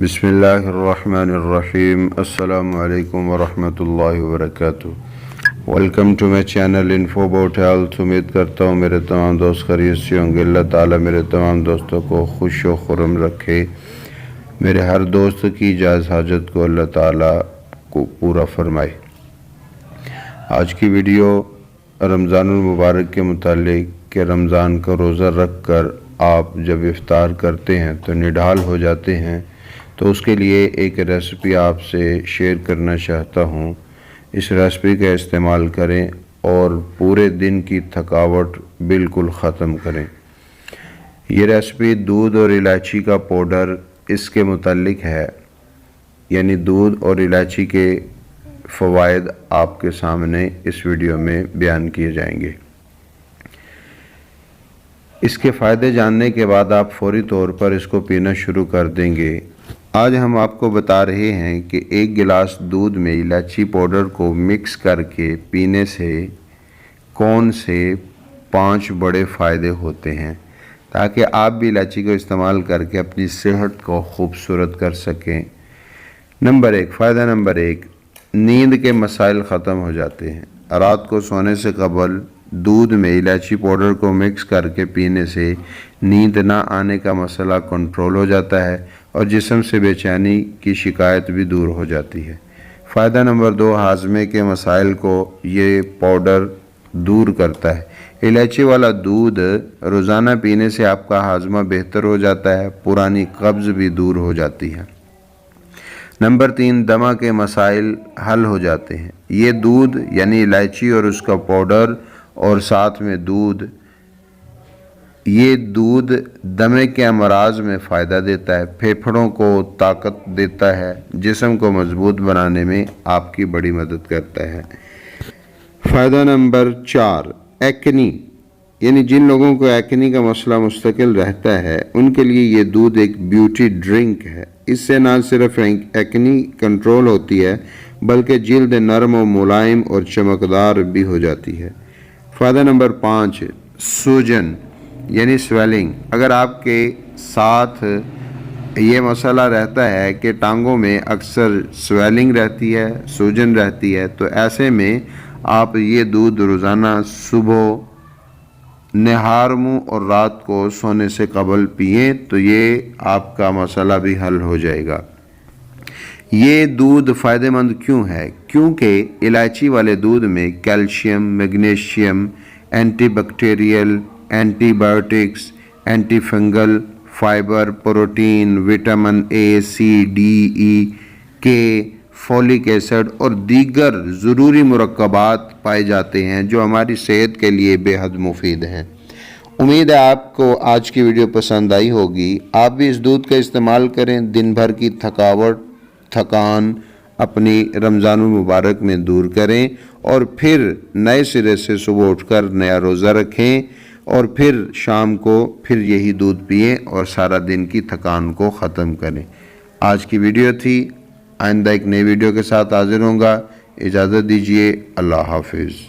بسم اللہ الرحمن الرحیم۔ السلام علیکم ورحمۃ اللہ وبرکاتہ۔ Welcome to my channel info about health. امید کرتا ہوں میرے تمام دوست خیریت سے ہوں گے۔ اللہ تعالیٰ میرے تمام دوستوں کو خوش و خرم رکھے۔ میرے ہر دوست کی جائز حاجت کو اللہ تعالیٰ کو پورا فرمائے۔ آج کی ویڈیو رمضان المبارک کے متعلق کہ رمضان کا روزہ رکھ کر آپ جب افطار کرتے ہیں تو نڈھال ہو جاتے ہیں، تو اس کے لیے ایک ریسپی آپ سے شیئر کرنا چاہتا ہوں۔ اس ریسپی کا استعمال کریں اور پورے دن کی تھکاوٹ بالکل ختم کریں۔ یہ ریسپی دودھ اور الائچی کا پاؤڈر اس کے متعلق ہے، یعنی دودھ اور الائچی کے فوائد آپ کے سامنے اس ویڈیو میں بیان کیے جائیں گے۔ اس کے فائدے جاننے کے بعد آپ فوری طور پر اس کو پینا شروع کر دیں گے۔ آج ہم آپ کو بتا رہے ہیں کہ 1 گلاس دودھ میں الائچی پاؤڈر کو مکس کر کے پینے سے کون سے 5 بڑے فائدے ہوتے ہیں، تاکہ آپ بھی الائچی کو استعمال کر کے اپنی صحت کو خوبصورت کر سکیں۔ فائدہ نمبر 1، نیند کے مسائل ختم ہو جاتے ہیں۔ رات کو سونے سے قبل دودھ میں الائچی پاؤڈر کو مکس کر کے پینے سے نیند نہ آنے کا مسئلہ کنٹرول ہو جاتا ہے اور جسم سے بے چینی کی شکایت بھی دور ہو جاتی ہے۔ فائدہ نمبر 2، ہاضمے کے مسائل کو یہ پاؤڈر دور کرتا ہے۔ الائچی والا دودھ روزانہ پینے سے آپ کا ہاضمہ بہتر ہو جاتا ہے، پرانی قبض بھی دور ہو جاتی ہے۔ نمبر 3، دمہ کے مسائل حل ہو جاتے ہیں۔ یہ دودھ یعنی الائچی اور اس کا پاؤڈر اور ساتھ میں یہ دودھ دمے کے امراض میں فائدہ دیتا ہے، پھیپھڑوں کو طاقت دیتا ہے، جسم کو مضبوط بنانے میں آپ کی بڑی مدد کرتا ہے۔ فائدہ نمبر 4، ایکنی، یعنی جن لوگوں کو ایکنی کا مسئلہ مستقل رہتا ہے ان کے لیے یہ دودھ ایک بیوٹی ڈرنک ہے۔ اس سے نہ صرف ایکنی کنٹرول ہوتی ہے بلکہ جلد نرم و ملائم اور چمکدار بھی ہو جاتی ہے۔ فائدہ نمبر 5، سوجن یعنی سویلنگ۔ اگر آپ کے ساتھ یہ مسئلہ رہتا ہے کہ ٹانگوں میں اکثر سویلنگ رہتی ہے، سوجن رہتی ہے، تو ایسے میں آپ یہ دودھ روزانہ صبح، نہار منہ اور رات کو سونے سے قبل پئیں تو یہ آپ کا مسئلہ بھی حل ہو جائے گا۔ یہ دودھ فائدہ مند کیوں ہے؟ کیونکہ الائچی والے دودھ میں calcium, magnesium, antibacterial, antibiotics, antifungal, fibre, protein, vitamin A, C, D, E, K, folic acid اور دیگر ضروری مرکبات پائے جاتے ہیں جو ہماری صحت کے لیے بے حد مفید ہیں۔ امید ہے آپ کو آج کی ویڈیو پسند آئی ہوگی۔ آپ بھی اس دودھ کا استعمال کریں، دن بھر کی تھکان اپنی رمضان المبارک میں دور کریں اور پھر نئے سرے سے صبح اٹھ کر نیا روزہ رکھیں اور پھر شام کو پھر یہی دودھ پئیں اور سارا دن کی تھکان کو ختم کریں۔ آج کی ویڈیو تھی، آئندہ ایک نئی ویڈیو کے ساتھ حاضر ہوں گا۔ اجازت دیجیے، اللہ حافظ۔